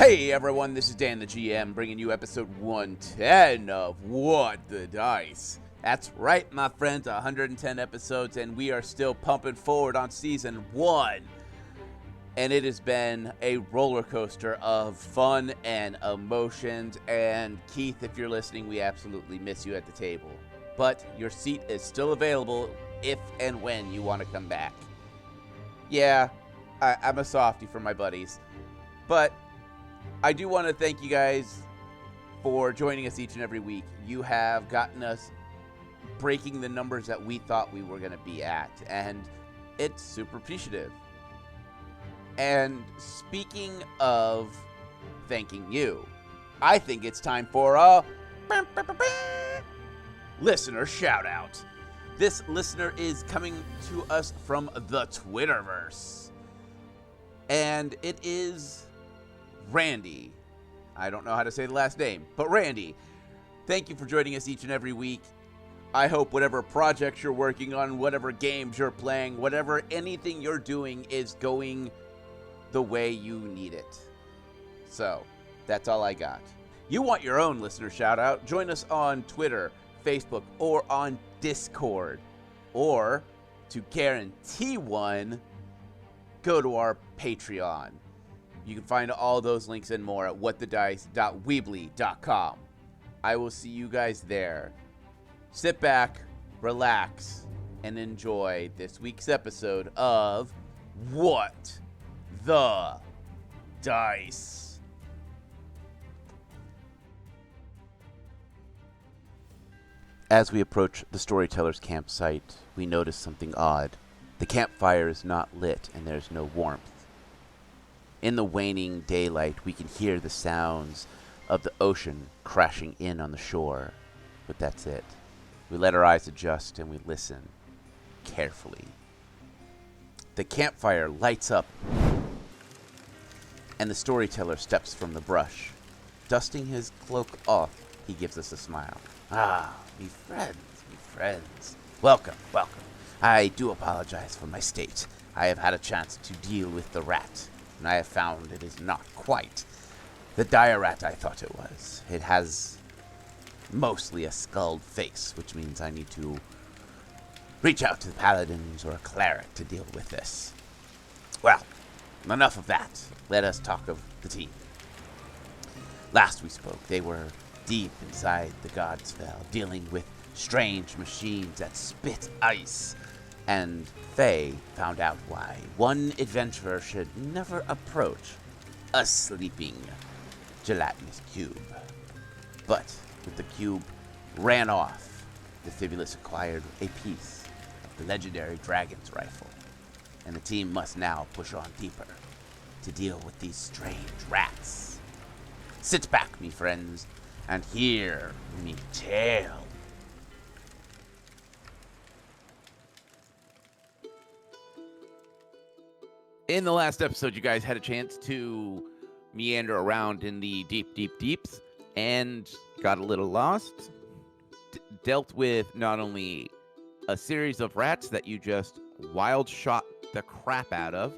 Hey everyone, this is Dan the GM bringing you episode 110 of What the Dice. That's right, my friends, 110 episodes, and we are still pumping forward on season 1. And it has been a roller coaster of fun and emotions. And Keith, if you're listening, we absolutely miss you at the table. But your seat is still available if and when you want to come back. Yeah, I'm a softie for my buddies. But I do want to thank you guys for joining us each and every week. You have gotten us breaking the numbers that we thought we were going to be at, and it's super appreciative. And speaking of thanking you, I think it's time for a listener shout out. This listener is coming to us from the Twitterverse, and it is Randy. I don't know how to say the last name, but Randy, thank you for joining us each and every week. I hope whatever projects you're working on, whatever games you're playing, whatever anything you're doing is going the way you need it. So, that's all I got. You want your own listener shout out? Join us on Twitter, Facebook, or on Discord. Or, to guarantee one, go to our Patreon. You can find all those links and more at whatthedice.weebly.com. I will see you guys there. Sit back, relax, and enjoy this week's episode of What the Dice. As we approach the storyteller's campsite, we notice something odd. The campfire is not lit and there's no warmth. In the waning daylight, we can hear the sounds of the ocean crashing in on the shore, but that's it. We let our eyes adjust and we listen carefully. The campfire lights up, and the storyteller steps from the brush. Dusting his cloak off, he gives us a smile. Ah, me friends. Welcome. I do apologize for my state. I have had a chance to deal with the rat, and I have found it is not quite the dire rat I thought it was. It has mostly a skulled face, which means I need to reach out to the paladins or a cleric to deal with this. Well, enough of that. Let us talk of the team. Last we spoke, they were deep inside the Godsfell, dealing with strange machines that spit ice. And Faye found out why one adventurer should never approach a sleeping gelatinous cube. But with the cube ran off, the Fibulus acquired a piece of the legendary dragon's rifle, and the team must now push on deeper to deal with these strange rats. Sit back, me friends, and hear me tale. In the last episode, you guys had a chance to meander around in the deeps and got a little lost. Dealt with not only a series of rats that you just wild shot the crap out of,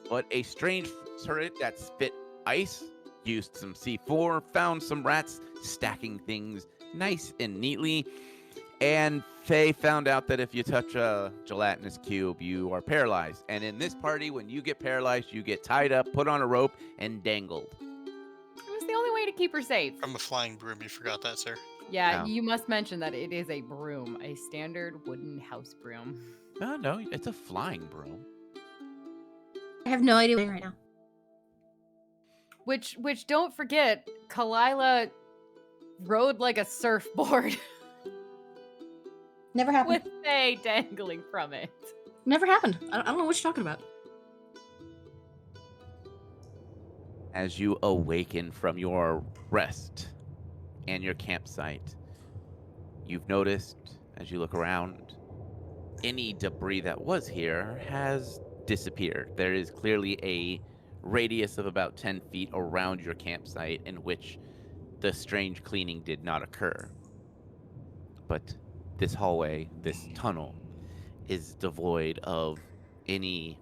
but a strange turret that spit ice, used some C4, found some rats stacking things nice and neatly, and Faye found out that if you touch a gelatinous cube, you are paralyzed. And in this party, when you get paralyzed, you get tied up, put on a rope, and dangled. It was the only way to keep her safe. From a flying broom, you forgot that, sir. Yeah, No. You must mention that it is a broom, a standard wooden house broom. No, it's a flying broom. I have no idea what I'm doing right now. Which don't forget, Kalila rode like a surfboard Never happened. with Faye dangling from it. Never happened. I don't know what you're talking about. As you awaken from your rest and your campsite, you've noticed, as you look around, any debris that was here has disappeared. There is clearly a radius of about 10 feet around your campsite in which the strange cleaning did not occur. But this hallway, this tunnel, is devoid of any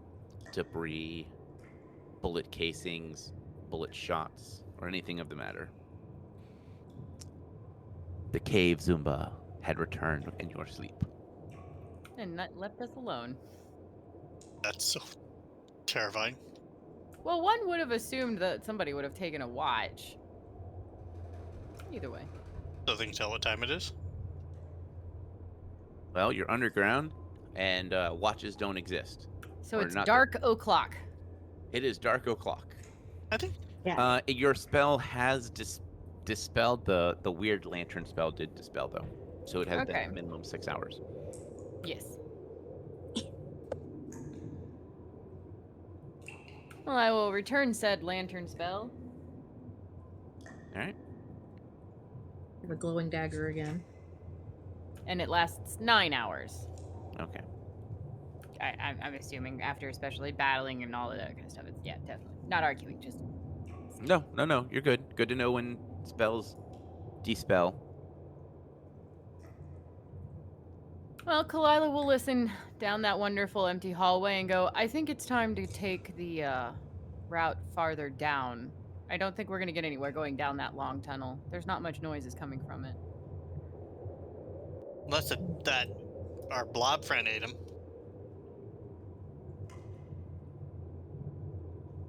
debris, bullet casings, bullet shots or anything of the matter. The cave Zumba had returned in your sleep. And not left us alone. That's so terrifying. Well, one would have assumed that somebody would have taken a watch. Either way. So they can tell what time it is. Well, you're underground, and watches don't exist. So Or it's not dark o'clock. It is dark o'clock. I think. Your spell has dispelled the weird lantern spell. Did dispel though, so it has Okay. been minimum 6 hours. Yes. Well, I will return said lantern spell. All right. I have a glowing dagger again. And it lasts 9 hours. Okay. I'm assuming after especially battling and all of that kind of stuff. It's, yeah, definitely. Not arguing, just... No. You're good. Good to know when spells dispel. Well, Kalila will listen down that wonderful empty hallway and go, I think it's time to take the route farther down. I don't think we're going to get anywhere going down that long tunnel. There's not much noise is coming from it. Unless that our blob friend ate him.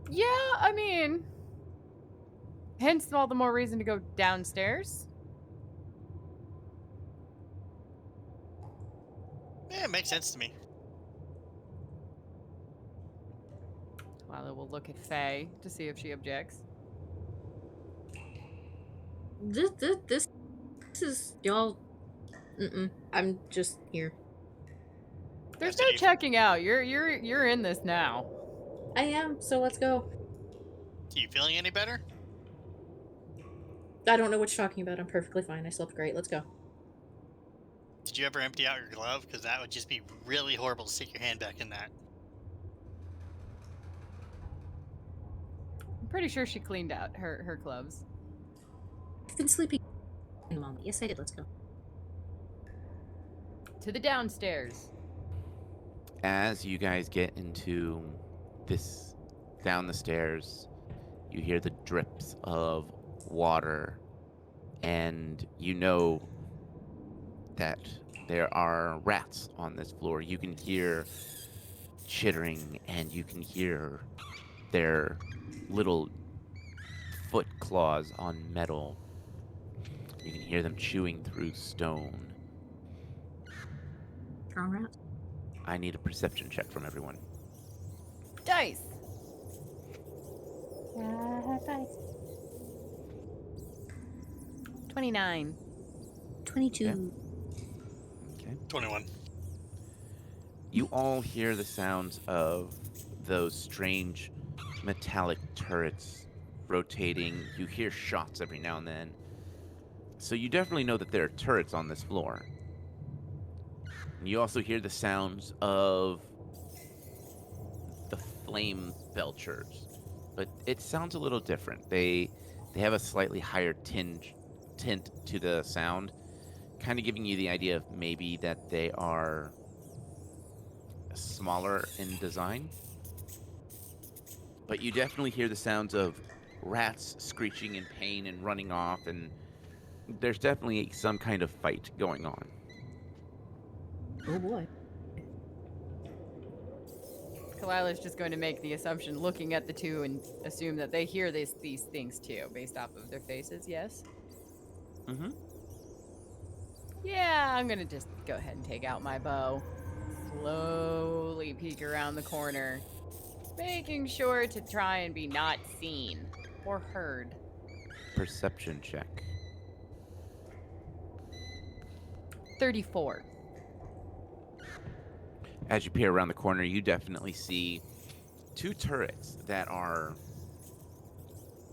Yeah, I mean... Hence all the more reason to go downstairs. Yeah, it makes sense to me. Kalila will look at Faye to see if she objects. This is y'all. I'm just here. There's That's no it. checking out. You're in this now. I am. So let's go. Are you feeling any better? I don't know what you're talking about. I'm perfectly fine. I slept great. Let's go. Did you ever empty out your glove? Because that would just be really horrible to stick your hand back in that. I'm pretty sure she cleaned out her gloves. I've been sleeping in a moment. Yes, I did. Let's go. To the downstairs. As you guys get into this down the stairs, you hear the drips of water, and you know that there are rats on this floor. You can hear chittering, and you can hear their little foot claws on metal. You can hear them chewing through stone. Strong rat. I need a perception check from everyone. Dice. 29. 22. Yeah. Okay. 21. You all hear the sounds of those strange metallic turrets rotating. You hear shots every now and then. So you definitely know that there are turrets on this floor. And you also hear the sounds of the flame belchers. But it sounds a little different. They have a slightly higher tint to the sound, kind of giving you the idea of maybe that they are smaller in design. But you definitely hear the sounds of rats screeching in pain and running off, and there's definitely some kind of fight going on. Oh boy. Kalila's just going to make the assumption, looking at the two, and assume that they hear these things too, based off of their faces, yes? Mm-hmm. Yeah, I'm gonna just go ahead and take out my bow. Slowly peek around the corner, making sure to try and be not seen or heard. Perception check. 34. As you peer around the corner, you definitely see two turrets that are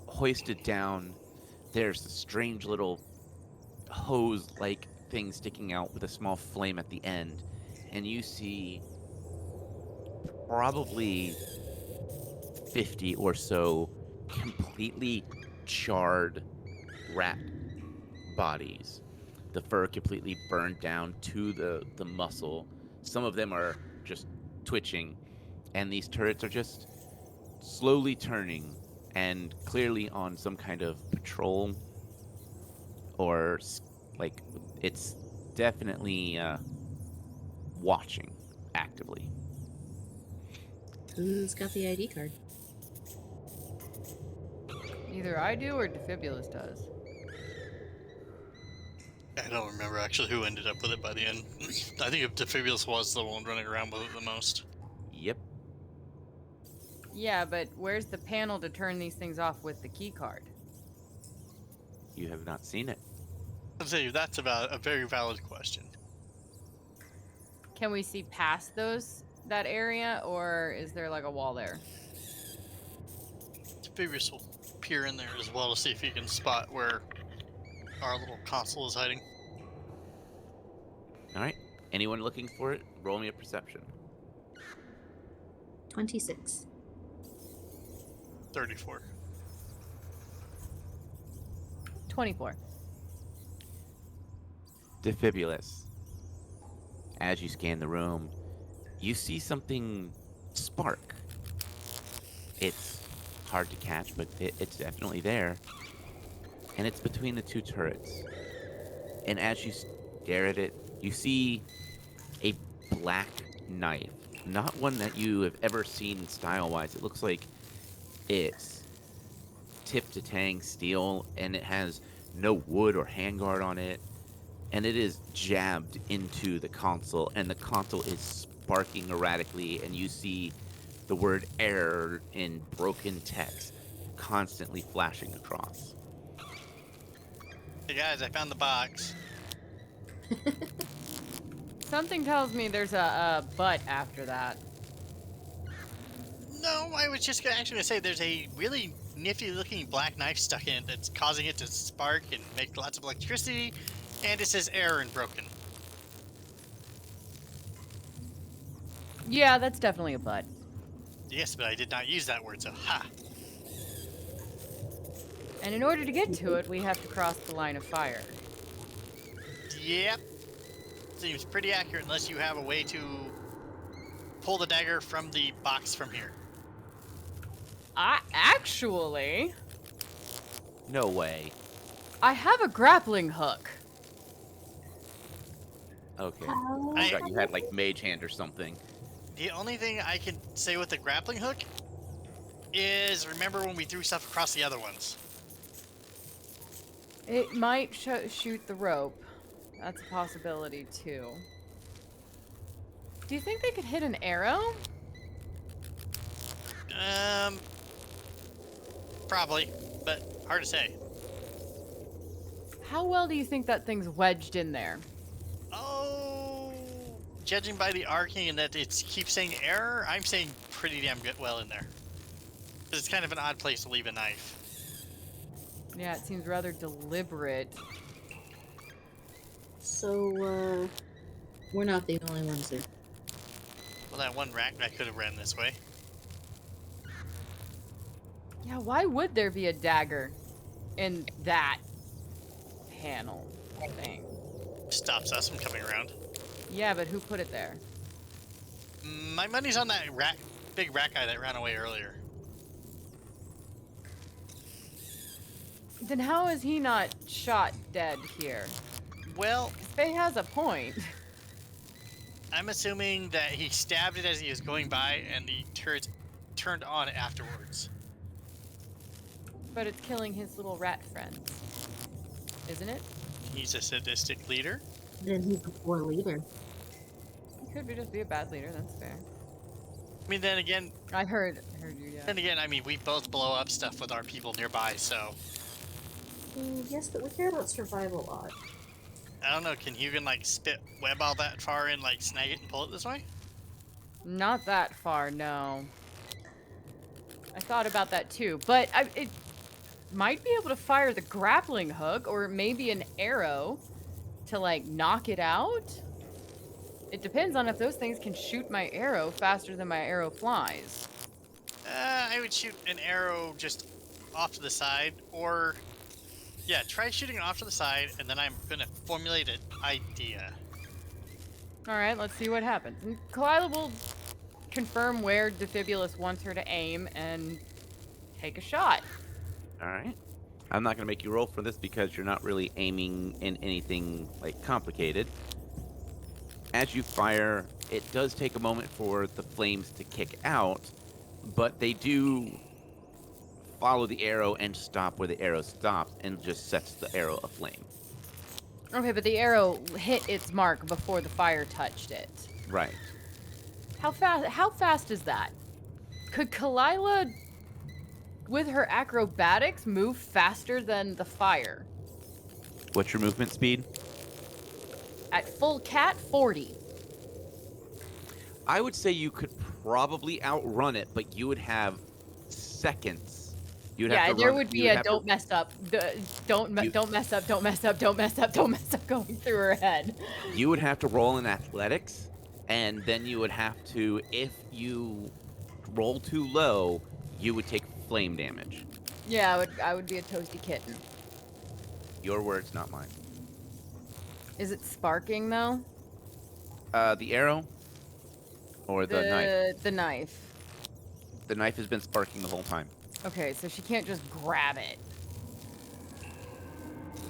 hoisted down. There's a strange little hose-like thing sticking out with a small flame at the end. And you see probably 50 or so completely charred rat bodies. The fur completely burned down to the muscle. Some of them are just twitching, and these turrets are just slowly turning and clearly on some kind of patrol, or like it's definitely watching actively. Who's got the ID card? Either I do or Defibulus does. I don't remember actually who ended up with it by the end. I think Defibulus was the one running around with it the most. Yep. Yeah, but where's the panel to turn these things off with the key card? You have not seen it. I'll tell you, that's about a very valid question. Can we see past that area, or is there like a wall there? Defibulus will peer in there as well to see if he can spot where our little console is hiding. All right. Anyone looking for it? Roll me a perception. 26. 34. 24. Defibulus. As you scan the room, you see something spark. It's hard to catch, but it's definitely there. And it's between the two turrets. And as you stare at it, you see a black knife. Not one that you have ever seen style-wise. It looks like it's tip to tang steel, and it has no wood or handguard on it. And it is jabbed into the console, and the console is sparking erratically, and you see the word error in broken text constantly flashing across. Hey guys, I found the box. Something tells me there's a but after that. No, I was just actually going to say there's a really nifty looking black knife stuck in it that's causing it to spark and make lots of electricity, and it says error and broken. Yeah, that's definitely a but. Yes, but I did not use that word, so ha. And in order to get to it, we have to cross the line of fire. Yep. Seems pretty accurate unless you have a way to pull the dagger from the box from here. Actually, No way. I have a grappling hook. Okay. How? I thought you had like mage hand or something. The only thing I can say with the grappling hook is remember when we threw stuff across the other ones. It might shoot the rope. That's a possibility, too. Do you think they could hit an arrow? Probably, but hard to say. How well do you think that thing's wedged in there? Oh, judging by the arcing and that it keeps saying error, I'm saying pretty damn good well in there. 'Cause it's kind of an odd place to leave a knife. Yeah, it seems rather deliberate. So, we're not the only ones here. Well, that one rat guy could have ran this way. Yeah, why would there be a dagger in that panel thing? Stops us from coming around. Yeah, but who put it there? My money's on that big rat guy that ran away earlier. Then how is he not shot dead here? Well, Faye has a point. I'm assuming that he stabbed it as he was going by and the turret turned on afterwards. But it's killing his little rat friends. Isn't it? He's a sadistic leader. Then he's the poor leader. He could just be a bad leader, that's fair. I mean, then again, I heard you, yeah. I mean, we both blow up stuff with our people nearby, so Yes, but we care about survival a lot. I don't know. Can Hugin like spit web all that far and like snag it and pull it this way? Not that far, no. I thought about that too, but it might be able to fire the grappling hook or maybe an arrow to like knock it out. It depends on if those things can shoot my arrow faster than my arrow flies. I would shoot an arrow just off to the side, or yeah, try shooting it off to the side, and then I'm gonna formulate an idea. All right, let's see what happens. And Kalila will confirm where Defibulus wants her to aim, and take a shot. All right. I'm not going to make you roll for this because you're not really aiming in anything like complicated. As you fire, it does take a moment for the flames to kick out, but they do follow the arrow and stop where the arrow stops and just sets the arrow aflame. Okay, but the arrow hit its mark before the fire touched it. Right. How fast is that? Could Kalila, with her acrobatics, move faster than the fire? What's your movement speed? At full cat, 40. I would say you could probably outrun it, but you would have seconds. You'd have Yeah, to there run, would be you would a have don't mess up, don't mess up, don't mess up, don't mess up, don't mess up going through her head. You would have to roll in athletics, and then you would have to, if you roll too low, you would take flame damage. Yeah, I would be a toasty kitten. Your words, not mine. Is it sparking though? The arrow or the knife? The knife. The knife has been sparking the whole time. Okay, so she can't just grab it.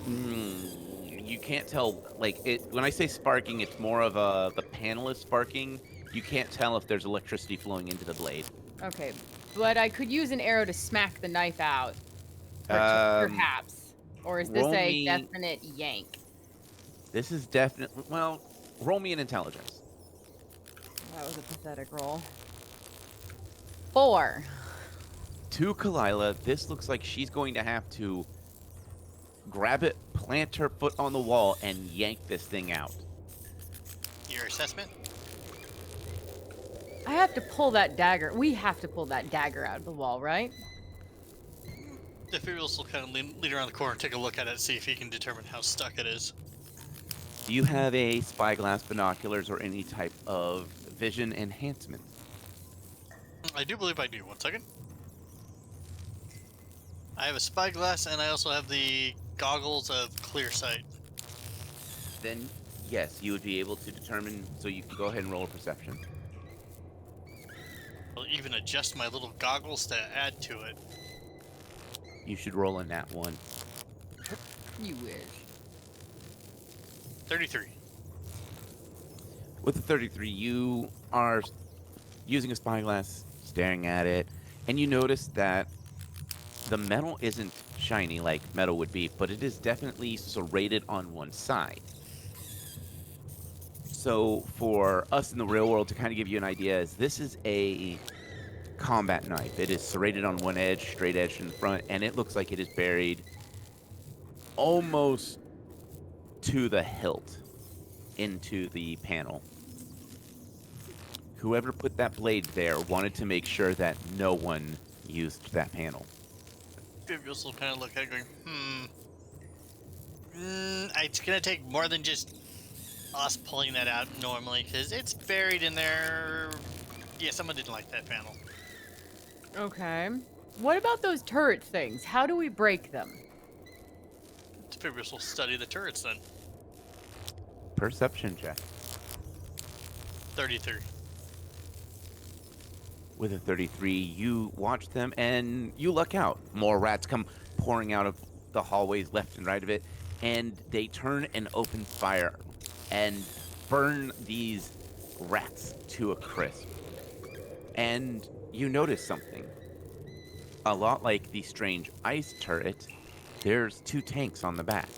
You can't tell, like, it. When I say sparking, it's more of the panel is sparking. You can't tell if there's electricity flowing into the blade. Okay, but I could use an arrow to smack the knife out. Perhaps. Or is this roll a me- definite yank? This is definitely, well, roll me an intelligence. That was a pathetic roll. 4. To Kalila, this looks like she's going to have to grab it, plant her foot on the wall, and yank this thing out. Your assessment? I have to pull that dagger. We have to pull that dagger out of the wall, right? The Furious will kind of lean around the corner, take a look at it, see if he can determine how stuck it is. Do you have a spyglass, binoculars, or any type of vision enhancement? I do believe I do. 1 second. I have a spyglass, and I also have the goggles of clear sight. Then, yes, you would be able to determine, so you can go ahead and roll a perception. I'll even adjust my little goggles to add to it. You should roll a nat 1. You wish. 33. With the 33, you are using a spyglass, staring at it, and you notice that the metal isn't shiny like metal would be, but it is definitely serrated on one side. So for us in the real world, to kind of give you an idea, is this is a combat knife. It is serrated on one edge, straight edge in the front, and it looks like it is buried almost to the hilt into the panel. Whoever put that blade there wanted to make sure that no one used that panel. Furious will kind of look at it going, it's gonna take more than just us pulling that out normally, because it's buried in there. Yeah, someone didn't like that panel. Okay. What about those turret things? How do we break them? Furious will study the turrets then. Perception check. 33. With a 33, you watch them and you luck out. More rats come pouring out of the hallways left and right of it, and they turn and open fire and burn these rats to a crisp. And you notice something. A lot like the strange ice turret, there's 2 tanks on the back.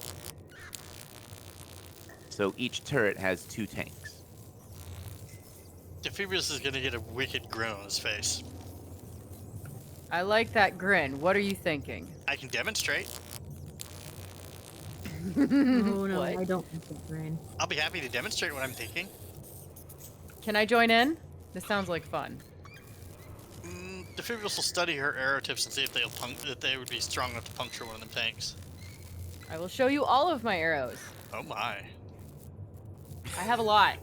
So each turret has 2 tanks. Furious is gonna get a wicked grin on his face. I like that grin. What are you thinking? I can demonstrate. No, What? I don't think that, Brian. I'll be happy to demonstrate what I'm thinking. Can I join in? This sounds like fun. The Furious will study her arrow tips and see if if they would be strong enough to puncture one of them tanks. I will show you all of my arrows. Oh my. I have a lot.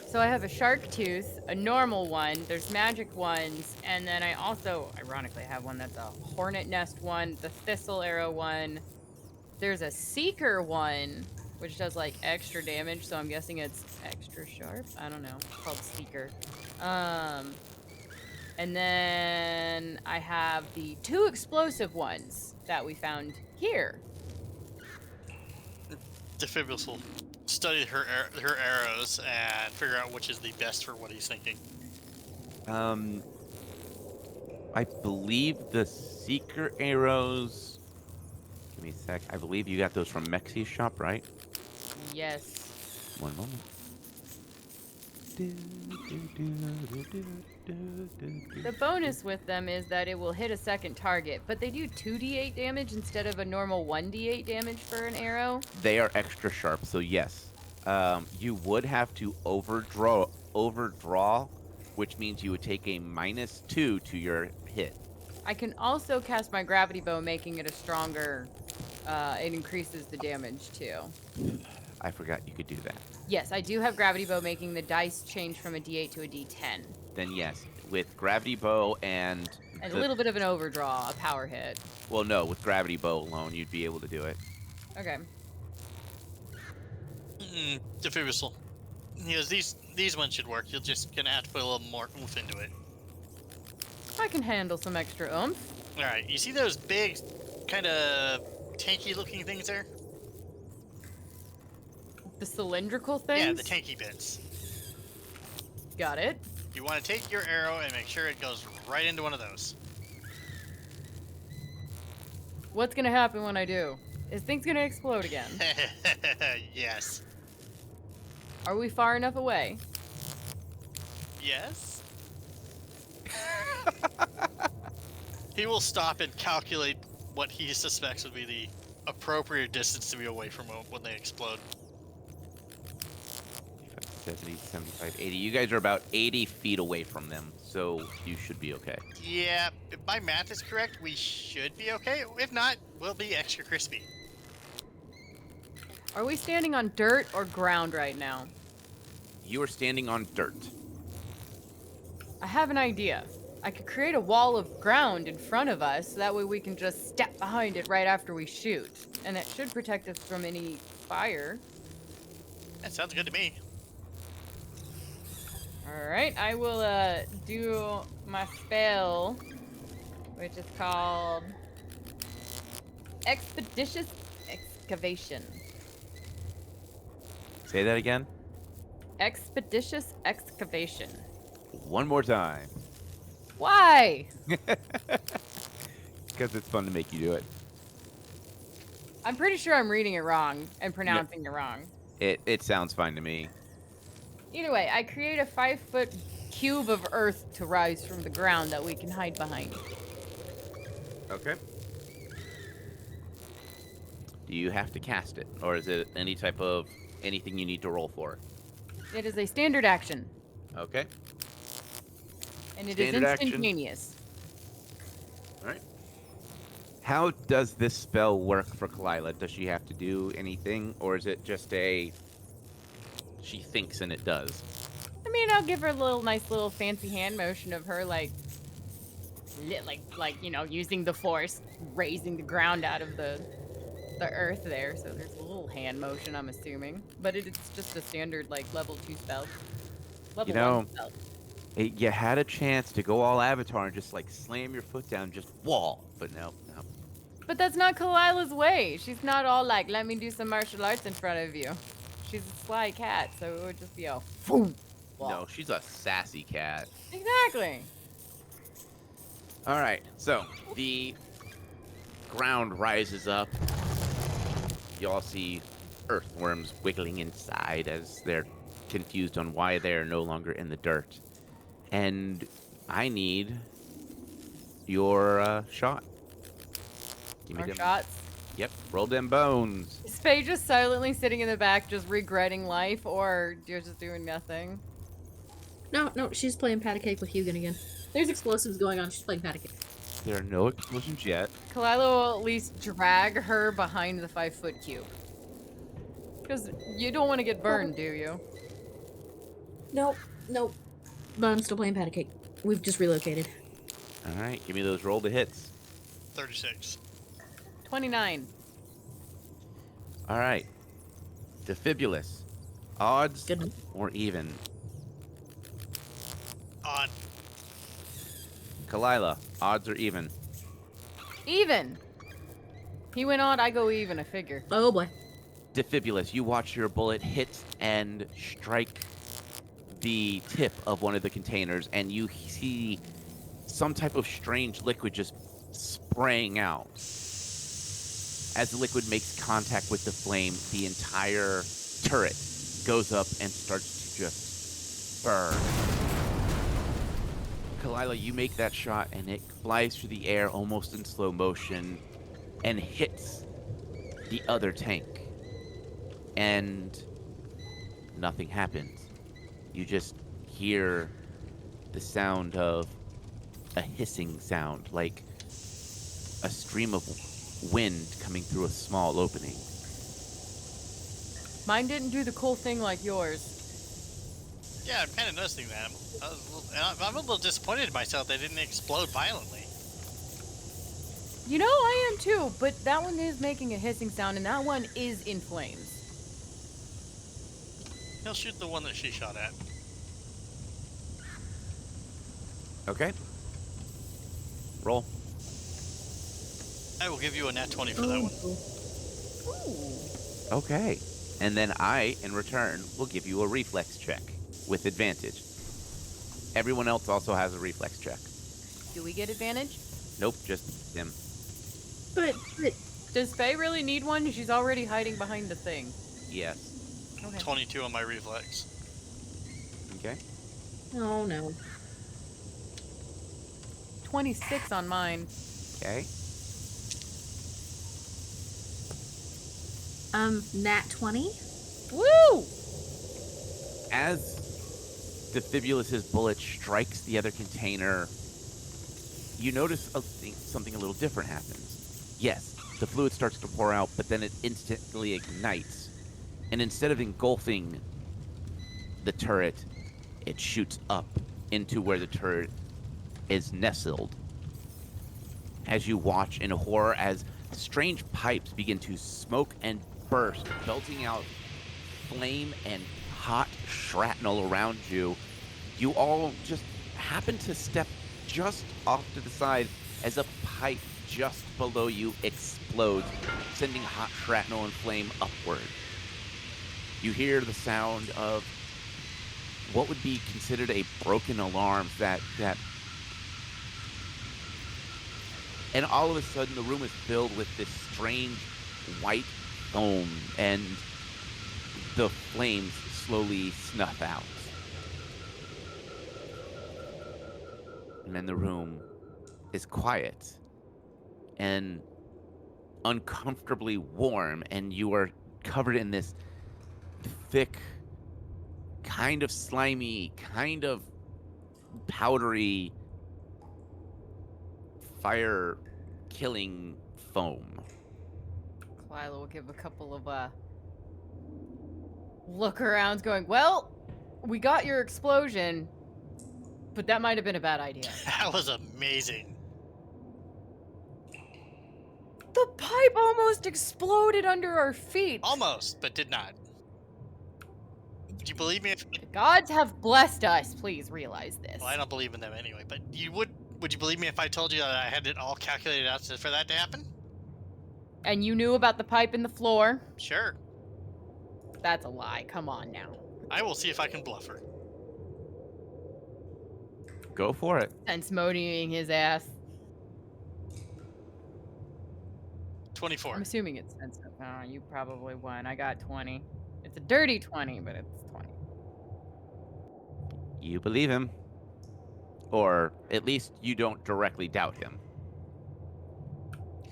So I have a shark tooth, a normal one, there's magic ones, and then I also, ironically, have one that's a hornet nest one, the thistle arrow one. There's a seeker one, which does like extra damage, so I'm guessing it's extra sharp. I don't know. It's called seeker. And then I have the 2 explosive ones that we found here. Defibrillus will study her arrows and figure out which is the best for what he's thinking. I believe the Seeker arrows. Give me a sec. I believe you got those from Mexi's shop, right? Yes. One moment. The bonus with them is that it will hit a second target, but they do 2d8 damage instead of a normal 1d8 damage for an arrow. They are extra sharp, so yes. You would have to overdraw, which means you would take a -2 to your hit. I can also cast my gravity bow, making it a stronger. It increases the damage too. I forgot you could do that. Yes, I do have gravity bow, making the dice change from a d8 to a d10. Then yes, with gravity bow and A little bit of an overdraw, a power hit. well, no, with gravity bow alone, you'd be able to do it. Okay. Defibrillus. Because these ones should work. You're just gonna have to put a little more oomph into it. I can handle some extra oomph. All right. You see those big, kind of tanky-looking things there? The cylindrical things? Yeah, the tanky bits. Got it. You want to take your arrow and make sure it goes right into one of those. What's gonna happen when I do? Is things gonna explode again? Yes. Are we far enough away? Yes. He will stop and calculate what he suspects would be the appropriate distance to be away from when they explode. 70, 75, 80. You guys are about 80 feet away from them, so you should be okay. Yeah, if my math is correct, we should be okay. If not, we'll be extra crispy. Are we standing on dirt or ground right now? You are standing on dirt. I have an idea. I could create a wall of ground in front of us, so that way we can just step behind it right after we shoot. And that should protect us from any fire. That sounds good to me. Alright, I will do my spell, which is called Expeditious Excavation. Say that again. Expeditious Excavation. One more time. Why? Because it's fun to make you do it. I'm pretty sure I'm reading it wrong and pronouncing it wrong. It sounds fine to me. Either way, I create a 5-foot cube of earth to rise from the ground that we can hide behind. Okay. Do you have to cast it, or is it any type of anything you need to roll for? It is a standard action, Okay. and it Standard is action. instantaneous. All right. How does this spell work for Kalila? Does she have to do anything, or is it just a she thinks and it does? I mean, I'll give her a nice little fancy hand motion of her like you know, using the force, raising the ground out of the earth there. So there's a little hand motion, I'm assuming, but it's just a standard like level 2 spell. Level 1 spell. You had a chance to go all Avatar and just like slam your foot down, just wall, but no. But that's not Kalila's way. She's not all like, let me do some martial arts in front of you. She's a sly cat, so it would just be a boom. No, she's a sassy cat. Exactly. All right, so the ground rises up. Y'all see earthworms wiggling inside as they're confused on why they're no longer in the dirt. And I need your shot. Give me Our them. shots. Yep, roll them bones. Is Faye just silently sitting in the back, just regretting life, or you're just doing nothing? No, she's playing patty cake with Hugin again. There's explosives going on. She's playing patty cake. There are no explosions yet. Kalila will at least drag her behind the 5-foot cube. Because you don't want to get burned, do you? Nope. But I'm still playing patty cake. We've just relocated. All right, give me those roll to hits. 36. 29. All right, Defibrillus. Odds Good. or even? On. Kalila, odds are even. Even. He went on, I go even, I figure. Oh boy. Defibulous, you watch your bullet hit and strike the tip of one of the containers, and you see some type of strange liquid just spraying out. As the liquid makes contact with the flame, the entire turret goes up and starts to just burn. Kalila, you make that shot, and it flies through the air almost in slow motion and hits the other tank. And nothing happens. You just hear the sound of a hissing sound, like a stream of wind coming through a small opening. Mine didn't do the cool thing like yours. Yeah, I'm kind of noticing that. I'm a little disappointed in myself that it didn't explode violently. You know, I am too, but that one is making a hissing sound, and that one is in flames. He'll shoot the one that she shot at. Okay. Roll. I will give you a nat 20 for that one. Ooh. Okay. And then I, in return, will give you a reflex check with advantage. Everyone else also has a reflex check. Do we get advantage? Nope, just him. But Does Faye really need one? She's already hiding behind the thing. Yes. Okay. 22 on my reflex. Okay. oh no. 26 on mine. Okay. Nat 20. Woo! As Defibulus's bullet strikes the other container, you notice something a little different happens. Yes, the fluid starts to pour out, but then it instantly ignites. And instead of engulfing the turret, it shoots up into where the turret is nestled. As you watch in horror as strange pipes begin to smoke and burst, belting out flame and hot shrapnel around you, you all just happen to step just off to the side as a pipe just below you explodes, sending hot shrapnel and flame upward. You hear the sound of what would be considered a broken alarm that and all of a sudden the room is filled with this strange white foam, and the flames slowly snuff out. And then the room is quiet and uncomfortably warm, and you are covered in this thick, kind of slimy, kind of powdery, fire-killing foam. Lila will give a couple of look-arounds going, well, we got your explosion, but that might have been a bad idea. That was amazing. The pipe almost exploded under our feet. Almost, but did not. Would you believe me if... The gods have blessed us. Please realize this. Well, I don't believe in them anyway, but would you believe me if I told you that I had it all calculated out for that to happen? And you knew about the pipe in the floor? Sure. That's a lie. Come on now. I will see if I can bluff her. Go for it. Sense moding his ass. 24. I'm assuming it's sensitive. Oh, you probably won. I got 20. It's a dirty 20, but it's 20. You believe him. Or at least you don't directly doubt him.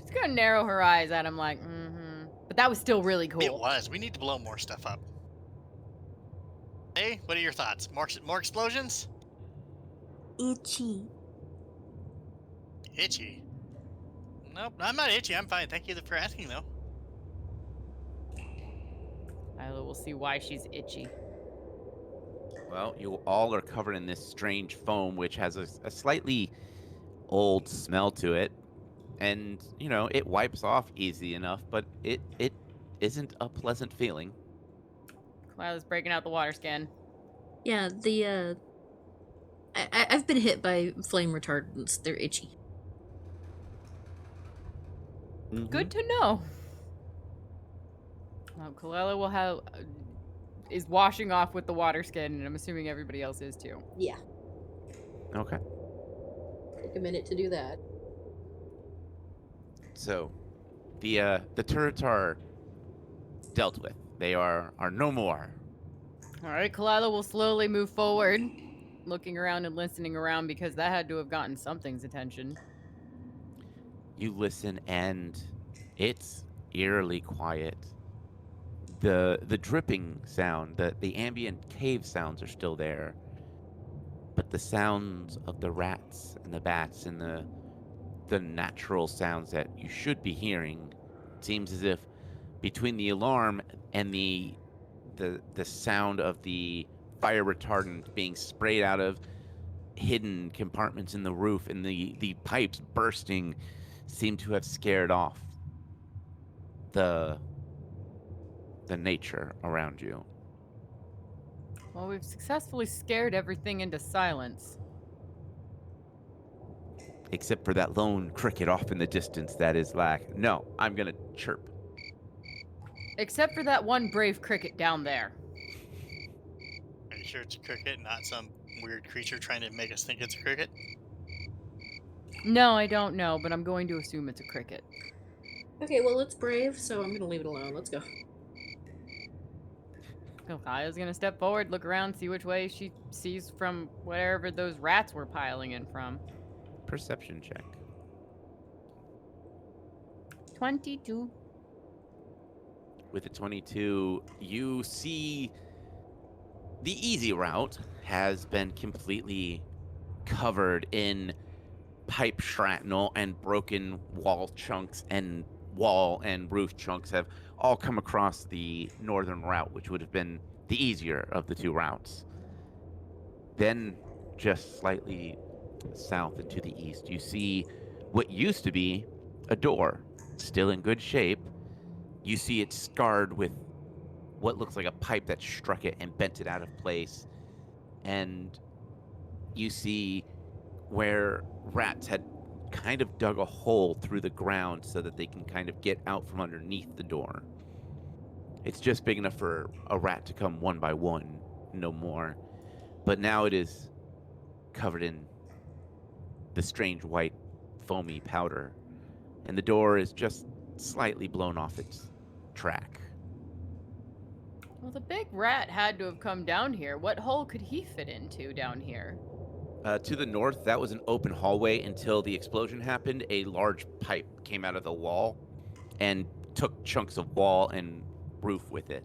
She's gonna narrow her eyes at him like, mm-hmm. But that was still really cool. It was. We need to blow more stuff up. Hey, what are your thoughts? More explosions? Itchy. Itchy? Nope, I'm not itchy. I'm fine. Thank you for asking, though. Lila will see why she's itchy. Well, you all are covered in this strange foam, which has a slightly old smell to it. And, you know, it wipes off easy enough, but it isn't a pleasant feeling. Lila's breaking out the water skin. Yeah, the I've been hit by flame retardants. They're itchy. Good to know. Well, Kalila will have is washing off with the water skin, and I'm assuming everybody else is too. Yeah. Okay. Take a minute to do that. So, the turrets are dealt with. They are no more. All right, Kalila will slowly move forward, looking around and listening around because that had to have gotten something's attention. You listen, and it's eerily quiet. The dripping sound, the ambient cave sounds are still there, but the sounds of the rats and the bats and the natural sounds that you should be hearing, it seems as if between the alarm and the sound of the fire retardant being sprayed out of hidden compartments in the roof and the pipes bursting seem to have scared off the nature around you. Well, we've successfully scared everything into silence. Except for that lone cricket off in the distance that is like, no, I'm gonna chirp. Except for that one brave cricket down there. Are you sure it's a cricket, not some weird creature trying to make us think it's a cricket? No, I don't know, but I'm going to assume it's a cricket. Okay, well, it's brave, so I'm gonna leave it alone. Let's go. Kaya's gonna step forward, look around, see which way she sees from wherever those rats were piling in from. Perception check. 22. With a 22, you see the easy route has been completely covered in pipe shrapnel, and broken wall chunks and wall and roof chunks have all come across the northern route, which would have been the easier of the two routes. Then, just slightly south and to the east, you see what used to be a door, still in good shape. You see it scarred with what looks like a pipe that struck it and bent it out of place. And you see where rats had kind of dug a hole through the ground so that they can kind of get out from underneath the door. It's just big enough for a rat to come one by one, no more. But now it is covered in the strange white foamy powder, and the door is just slightly blown off its track. Well, the big rat had to have come down here. What hole could he fit into down here? To the north, that was an open hallway until the explosion happened. A large pipe came out of the wall and took chunks of wall and roof with it.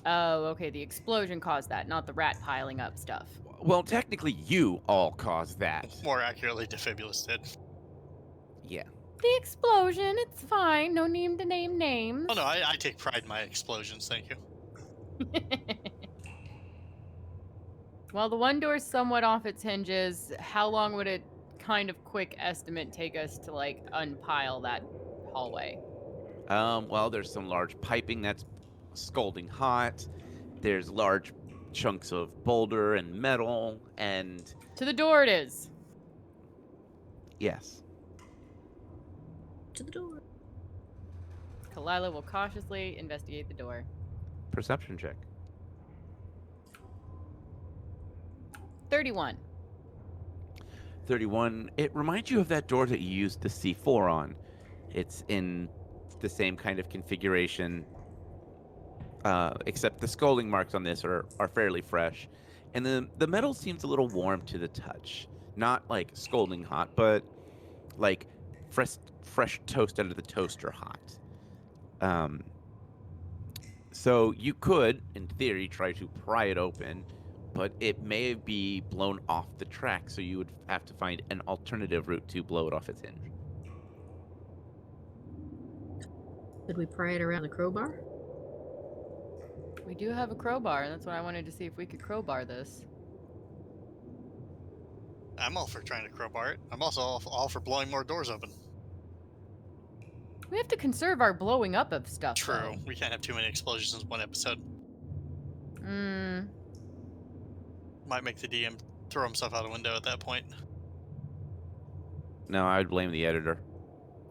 Oh, okay. The explosion caused that, not the rat piling up stuff. Well, technically, you all caused that. More accurately, Defibulous did. Yeah. The explosion, it's fine. No need to name names. Oh no, I take pride in my explosions, thank you. Well, the one door's somewhat off its hinges. How long would a kind of quick estimate take us to, like, unpile that hallway? Well, there's some large piping that's scalding hot. There's large chunks of boulder and metal, and... To the door it is. Yes. To the door. Kalila will cautiously investigate the door. Perception check. 31. 31. It reminds you of that door that you used the C4 on. It's in the same kind of configuration, except the scalding marks on this are fairly fresh. And the metal seems a little warm to the touch. Not like scalding hot, but like fresh toast out of the toaster hot. So you could, in theory, try to pry it open, but it may be blown off the track, so you would have to find an alternative route to blow it off its hinge. Could we pry it around the crowbar? We do have a crowbar. That's why I wanted to see if we could crowbar this. I'm all for trying to crowbar it. I'm also all for blowing more doors open. We have to conserve our blowing up of stuff. True. Though. We can't have too many explosions in one episode. Hmm. Might make the DM throw himself out a window at that point. No, I would blame the editor.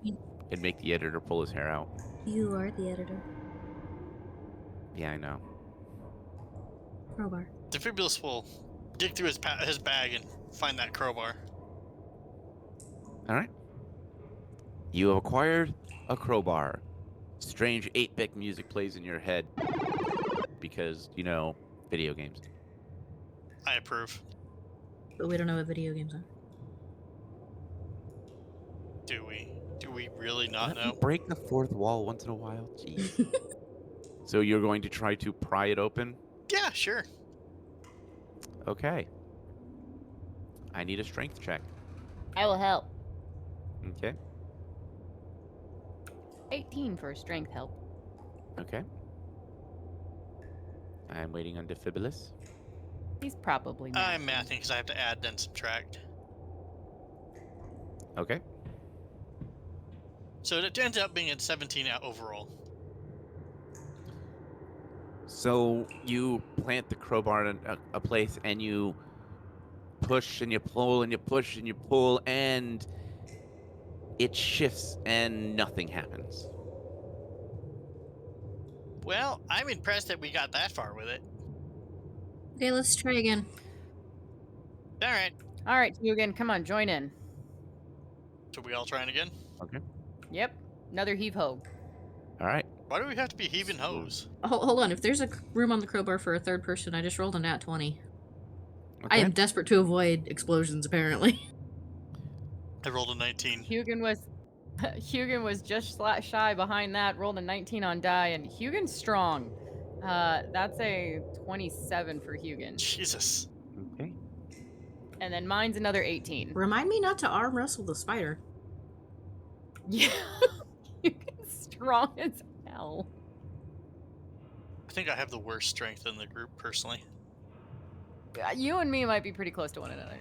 You- It'd make the editor pull his hair out. You are the editor. Yeah, I know. Crowbar. Defibulus will dig through his bag and find that crowbar. All right. You have acquired a crowbar. Strange 8-bit music plays in your head because, you know, video games. I approve. But we don't know what video games are. Do we? Do we really not Let me know? break the fourth wall once in a while. Jeez. So you're going to try to pry it open? Yeah, sure. Okay. I need a strength check. I will help. Okay. 18 for strength help. Okay. I'm waiting on Defibulus. He's probably not. I'm mathing because I have to add then subtract. Okay. So it ends up being a 17 overall. So you plant the crowbar in a place and you push and you pull and you push and you pull and it shifts and nothing happens. Well, I'm impressed that we got that far with it. Okay, let's try again. All right. All right, Hugan, come on, join in. So we all trying again? Okay. Yep, another heave ho. All right. Why do we have to be heaving hose? Hold on. If there's a room on the crowbar for a third person, I just rolled a nat 20. I Okay. am desperate to avoid explosions, apparently. I rolled a 19. Hugan was just shy behind that, rolled a 19 on die, and Hugan's strong. That's a 27 for Hugan. Jesus. Okay. And then mine's another 18. Remind me not to arm wrestle the spider. Yeah. Hugan's strong as hell. I think I have the worst strength in the group, personally. You and me might be pretty close to one another.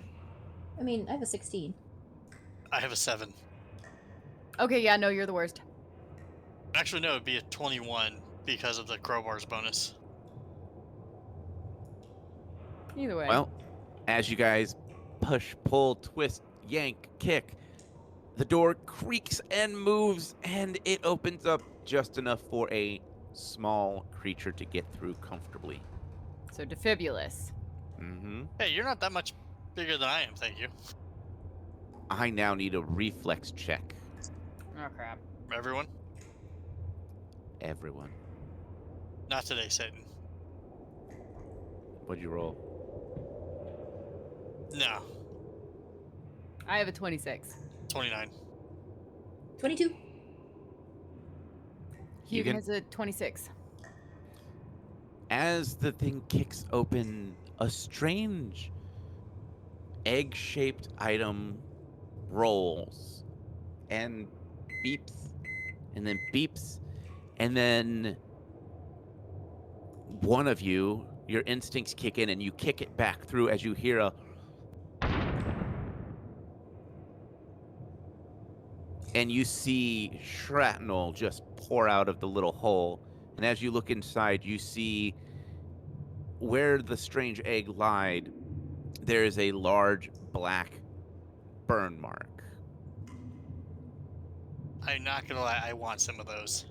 I mean, I have a 16. I have a 7. Okay, yeah, no, you're the worst. Actually, no, it'd be a 21 because of the crowbar's bonus. Either way. Well, as you guys push, pull, twist, yank, kick, the door creaks and moves and it opens up just enough for a small creature to get through comfortably. So Defibulus. Mm-hmm. Hey, you're not that much bigger than I am, thank you. I now need a reflex check. Oh crap. Everyone? Everyone. Not today, Satan. What'd you roll? No. I have a 26. 29. 22. Hugan Hugan? has a 26. As the thing kicks open, a strange egg-shaped item rolls and beeps and then beeps and then one of you, your instincts kick in and you kick it back through as you hear a and you see shrapnel just pour out of the little hole. And as you look inside, you see where the strange egg lied, there is a large black burn mark. I'm not gonna lie, I want some of those.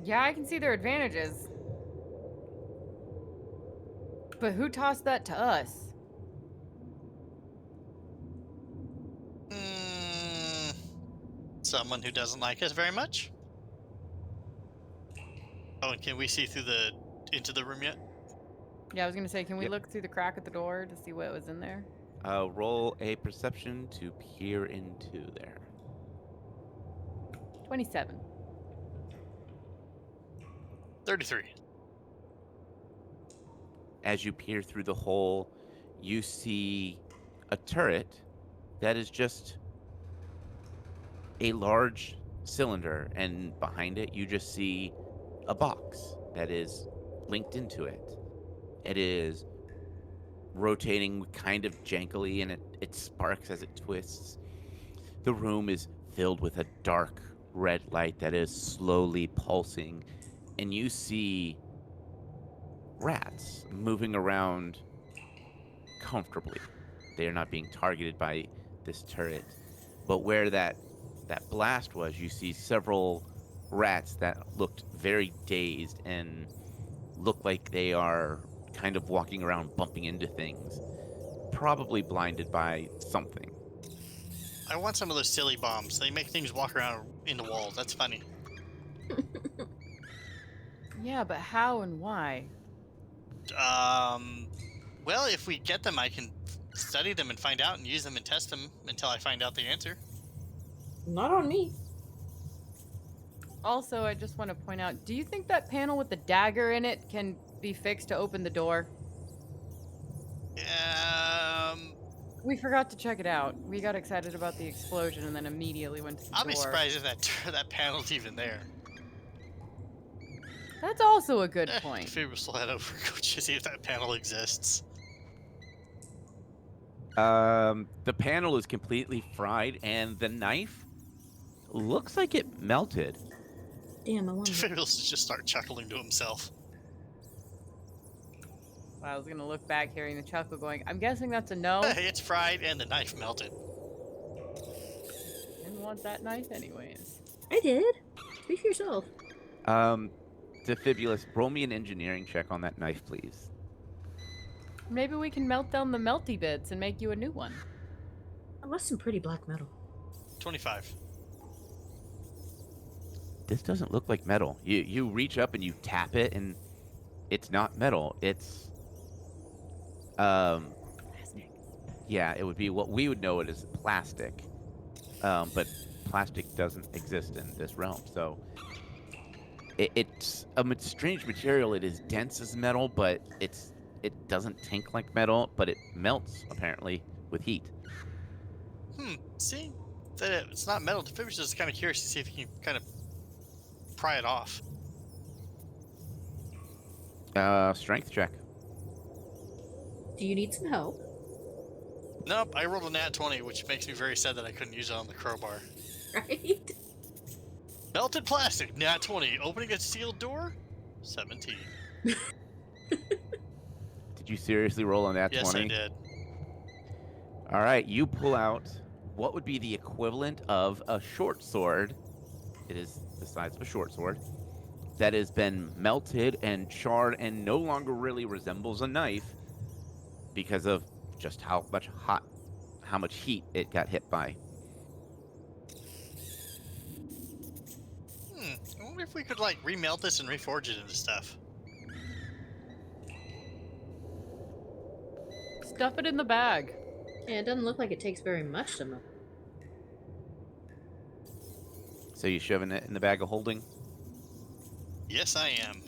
Yeah, I can see their advantages. But who tossed that to us? Someone who doesn't like us very much. Oh, and can we see through into the room yet? Yeah, I was gonna say, can we Yep. look through the crack at the door to see what was in there? Roll a perception to peer into there. 27. 33. As you peer through the hole, you see a turret that is just a large cylinder, and behind it you just see a box that is linked into it. It is rotating kind of jankily and it sparks as it twists. The room is filled with a dark red light that is slowly pulsing, and you see rats moving around comfortably. They are not being targeted by this turret. But where that blast was, you see several rats that looked very dazed and look like they are kind of walking around bumping into things, probably blinded by something. I want some of those silly bombs. They make things walk around into walls. That's funny. Yeah, but how and why? Well, if we get them, I can study them and find out and use them and test them until I find out the answer. Not on me. Also, I just want to point out, do you think that panel with the dagger in it can be fixed to open the door? Um, We forgot to check it out. We got excited about the explosion and then immediately went to the I'll door. be surprised if that panel's even there. That's also a good point. Maybe we'll head over and go see if that panel exists. The panel is completely fried, and the knife looks like it melted. Damn, I want to. Fables just start chuckling to himself. I was gonna look back, hearing the chuckle, going, I'm guessing that's a no. It's fried and the knife melted. Didn't want that knife anyways. I did. Speak for yourself. Defibulous, roll me an engineering check on that knife, please. Maybe we can melt down the melty bits and make you a new one. I lost some pretty black metal. 25. This doesn't look like metal. You reach up and you tap it, and it's not metal. It's Plastic. yeah, it would be what we would know it as plastic. But plastic doesn't exist in this realm, so it's a strange material. It is dense as metal, but it doesn't tink like metal, but it melts apparently with heat. See? That it's not metal. Defibulous is kind of curious to see if he can kind of pry it off. Strength check. Do you need some help? Nope, I rolled a nat 20, which makes me very sad that I couldn't use it on the crowbar. Right? Melted plastic, nat 20. Opening a sealed door, 17. Did you seriously roll on that 20? Yes, I did. All right, you pull out what would be the equivalent of a short sword. It is the size of a short sword that has been melted and charred and no longer really resembles a knife because of just how much heat it got hit by. I wonder if we could like remelt this and reforge it into stuff. Stuff it in the bag. Yeah, it doesn't look like it takes very much to melt. So you shoving it in the bag of holding? Yes, I am.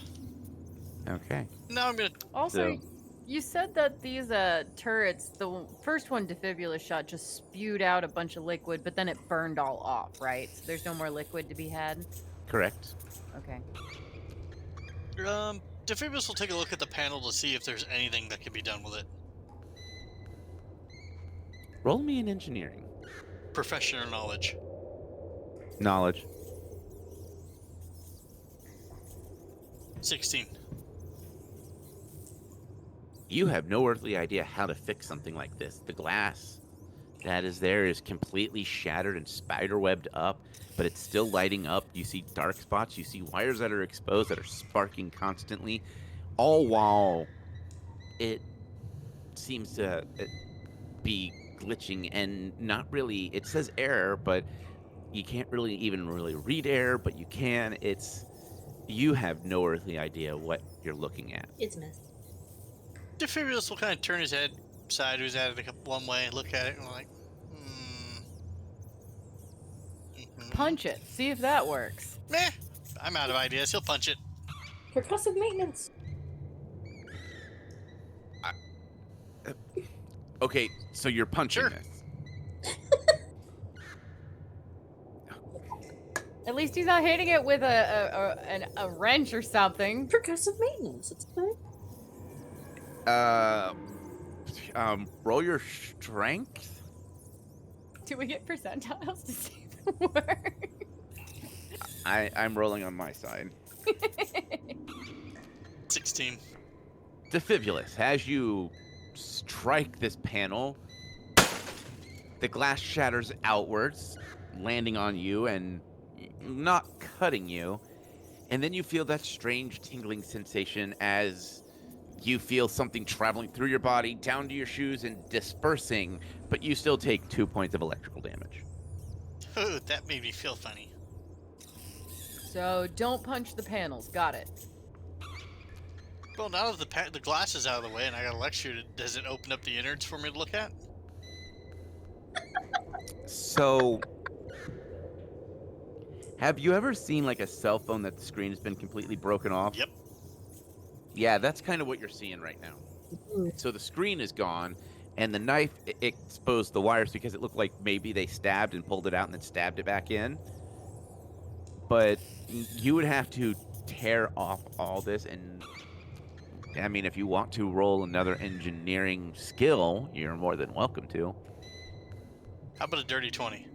Okay. Now I'm gonna. Also, So- you said that these turrets, the first one Defibulous shot just spewed out a bunch of liquid, but then it burned all off, right? So there's no more liquid to be had? Correct. Okay. Defibulous will take a look at the panel to see if there's anything that can be done with it. Roll me in engineering. Professional knowledge. Knowledge. 16. You have no earthly idea how to fix something like this. The glass that is there is completely shattered and spiderwebbed up, but it's still lighting up. You see dark spots. You see wires that are exposed that are sparking constantly, all while it seems to be glitching and not really. It says error, but you can't really even read error, but you can. You have no earthly idea what you're looking at. It's messy. Defibulous will kind of turn his head sideways at it one way, look at it, and like, Punch it. See if that works. Meh. I'm out of ideas. He'll punch it. Percussive maintenance. Okay, so you're punching Sure. this. At least he's not hitting it with a wrench or something. Percussive maintenance. It's fine. Roll your strength. Do we get percentiles to see if it works? I'm rolling on my side. 16. Defibulous, as you strike this panel, the glass shatters outwards, landing on you and not cutting you. And then you feel that strange tingling sensation as you feel something traveling through your body, down to your shoes, and dispersing, but you still take 2 points of electrical damage. Ooh, that made me feel funny. So don't punch the panels. Got it. Well, now that the glass is out of the way and I got a lecture, does it open up the innards for me to look at? So, have you ever seen like a cell phone that the screen has been completely broken off? Yep. Yeah, that's kind of what you're seeing right now. Ooh. So the screen is gone, and the knife exposed the wires because it looked like maybe they stabbed and pulled it out and then stabbed it back in. But you would have to tear off all this, and I mean, if you want to roll another engineering skill, you're more than welcome to. How about a dirty 20?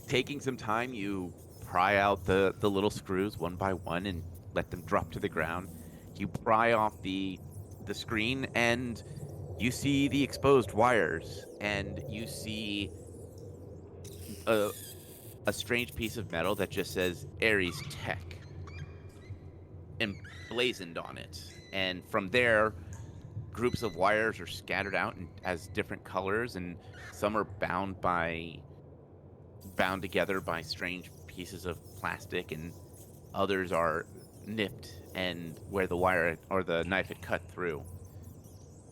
Taking some time, you pry out the little screws one by one and let them drop to the ground. You pry off the screen, and you see the exposed wires, and you see a strange piece of metal that just says Ares Tech emblazoned on it. And from there, groups of wires are scattered out and as different colors, and some are bound together by strange pieces of plastic, and others are nipped and where the wire or the knife had cut through.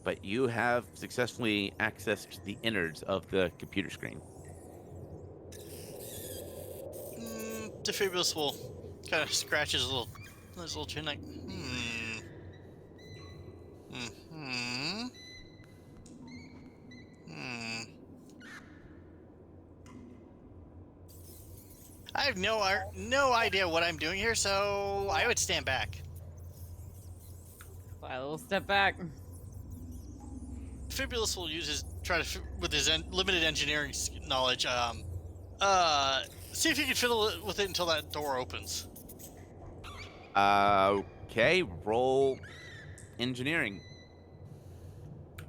But you have successfully accessed the innards of the computer screen. Defibulus will kind of scratch his little chin like, I have no idea what I'm doing here, so I would stand back. Fly a little step back. Defibulus will with his limited engineering knowledge, see if he can fiddle it with it until that door opens. Okay, roll engineering.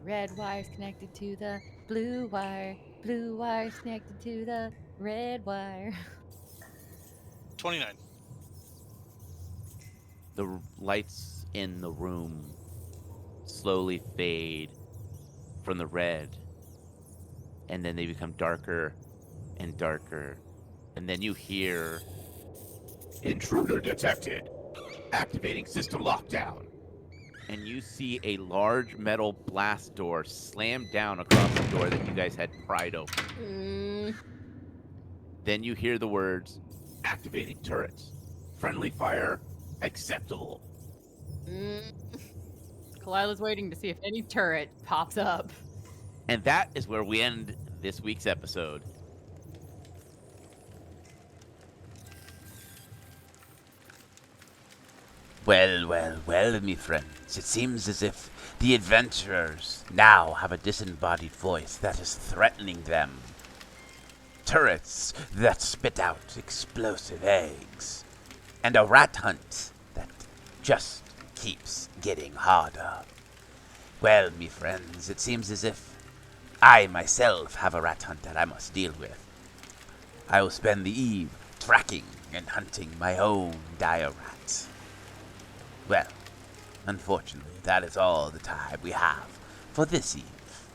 Red wire's connected to the blue wire. Blue wire's connected to the red wire. 29. The lights in the room slowly fade from the red, and then they become darker and darker, and then you hear, "Intruder detected. Activating system lockdown." And you see a large metal blast door slam down across the door that you guys had pried open. Then you hear the words, "Activating turrets. Friendly fire acceptable." Kalila's waiting to see if any turret pops up. And that is where we end this week's episode. Well, well, well, me friends, it seems as if the adventurers now have a disembodied voice that is threatening them. Turrets that spit out explosive eggs. And a rat hunt that just keeps getting harder. Well, me friends, it seems as if I myself have a rat hunt that I must deal with. I will spend the eve tracking and hunting my own dire rat. Well, unfortunately, that is all the time we have for this eve.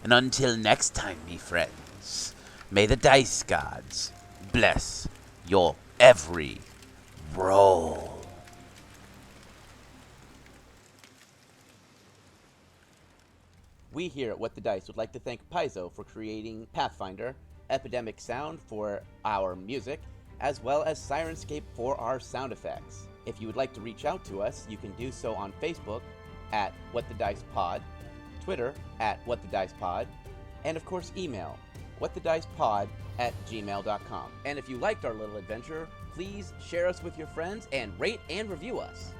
And until next time, me friends, may the dice gods bless your every roll. We here at What the Dice would like to thank Paizo for creating Pathfinder, Epidemic Sound for our music, as well as Sirenscape for our sound effects. If you would like to reach out to us, you can do so on Facebook at What the Dice Pod, Twitter at What the Dice Pod, and of course email whatthedicepod@gmail.com. And if you liked our little adventure, please share us with your friends and rate and review us.